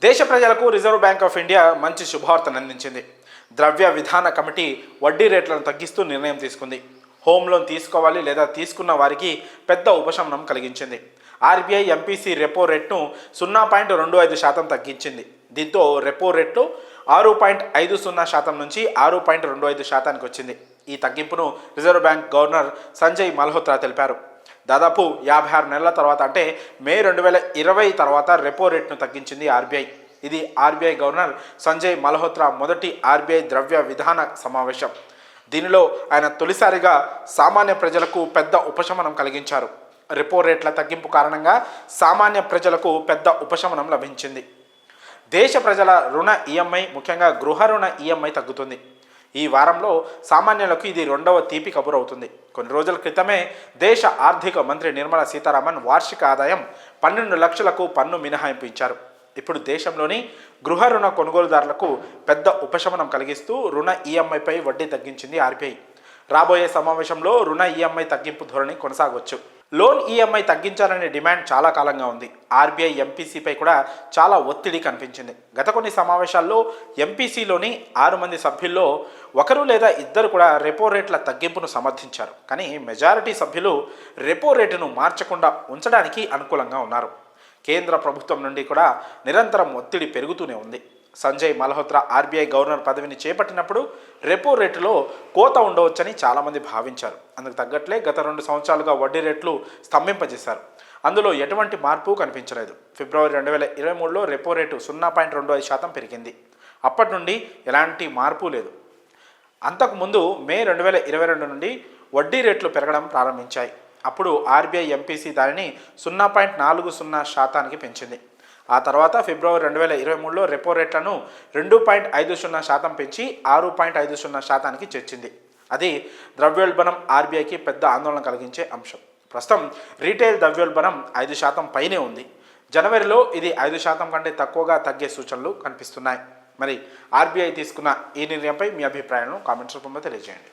దేశ ప్రజలకు reserve bank of India మంచి శుభవార్తను అందించింది. ద్రవ్య విధాన కమిటీ వడ్డీ రేట్లను తగ్గిస్తూ నిర్ణయం తీసుకుంది. హోమ్ లోన్ తీసుకోవాలి లేదా తీసుకున్న వారికి పెద్ద ఉపశమనం కలిగించింది. ఆర్బీఐ ఎంపీసీ రెపో రేట్ను 0.25% తగ్గించింది. దీంతో రెపో రేట్లు 6.50% నుంచి 6.25%కి వచ్చింది. ఈ తగ్గింపును reserve bank governor Sanjay Malhotra తెలిపారు. దాదాపు 56 నెలల తర్వాత అంటే మే 2020 తర్వాత రెపో రేట్ను తగ్గించింది ఆర్బీఐ. ఇది ఆర్బీఐ గవర్నర్ సంజయ్ మల్హోత్రా మొదటి ఆర్బీఐ ద్రవ్య విధాన సమావేశం. దీనిలో ఆయన తొలిసారిగా సామాన్య ప్రజలకు పెద్ద ఉపశమనం కలిగించారు. రెపో రేట్ల తగ్గింపు కారణంగా సామాన్య ప్రజలకు పెద్ద ఉపశమనం లభించింది. దేశ ప్రజల రుణ ఈఎంఐ, ముఖ్యంగా గృహ రుణ ఈఎంఐ తగ్గుతుంది. ఈ వారంలో సామాన్యులకు ఇది రెండవ తీపి కబురు అవుతుంది. కొన్ని రోజుల క్రితమే దేశ ఆర్థిక మంత్రి నిర్మలా సీతారామన్ వార్షిక ఆదాయం 12 లక్షలకు పన్ను మినహాయింపు ఇచ్చారు. ఇప్పుడు దేశంలోని గృహ రుణ కొనుగోలుదారులకు పెద్ద ఉపశమనం కలిగిస్తూ రుణ ఈఎంఐపై వడ్డీ తగ్గించింది ఆర్బీఐ. రాబోయే సమావేశంలో రుణ ఈఎంఐ తగ్గింపు ధోరణి కొనసాగవచ్చు. లోన్ ఈఎంఐ తగ్గించాలనే డిమాండ్ చాలా కాలంగా ఉంది. ఆర్బీఐ ఎంపీసీపై కూడా చాలా ఒత్తిడి కనిపించింది. గత కొన్ని సమావేశాల్లో ఎంపీసీలోని 6 మంది సభ్యుల్లో ఒకరు లేదా ఇద్దరు కూడా రెపో రేట్ల తగ్గింపును సమర్థించారు. కానీ మెజారిటీ సభ్యులు రెపో రేటును మార్చకుండా ఉంచడానికి అనుకూలంగా ఉన్నారు. కేంద్ర ప్రభుత్వం నుండి కూడా నిరంతరం ఒత్తిడి పెరుగుతూనే ఉంది. సంజయ్ మల్హోత్రా ఆర్బీఐ గవర్నర్ పదవిని చేపట్టినప్పుడు రెపో రేటులో కోత ఉండవచ్చని చాలామంది భావించారు. అందుకు తగ్గట్లే గత 2 సంవత్సరాలుగా వడ్డీ రేట్లు స్తంభింపజేశారు. అందులో ఎటువంటి మార్పు కనిపించలేదు. ఫిబ్రవరి 2023లో రెపో రేటు 0.25% పెరిగింది. అప్పటి నుండి ఎలాంటి మార్పు లేదు. అంతకుముందు మే 2022 నుండి వడ్డీ రేట్లు పెరగడం ప్రారంభించాయి. అప్పుడు ఆర్బీఐ ఎంపీసీ దానిని 0.40% పెంచింది. ఆ తర్వాత ఫిబ్రవరి 2023లో రెపో రేట్లను 2.50% పెంచి 6.50%కి చేర్చింది. అది ద్రవ్యోల్బణం ఆర్బీఐకి పెద్ద ఆందోళన కలిగించే అంశం. ప్రస్తుతం రీటైల్ ద్రవ్యోల్బణం 5% పైనే ఉంది. జనవరిలో ఇది 5% కంటే తక్కువగా తగ్గే సూచనలు కనిపిస్తున్నాయి. మరి ఆర్బీఐ తీసుకున్న ఈ నిర్ణయంపై మీ అభిప్రాయాలను కామెంట్స్ రూపంలో తెలియజేయండి.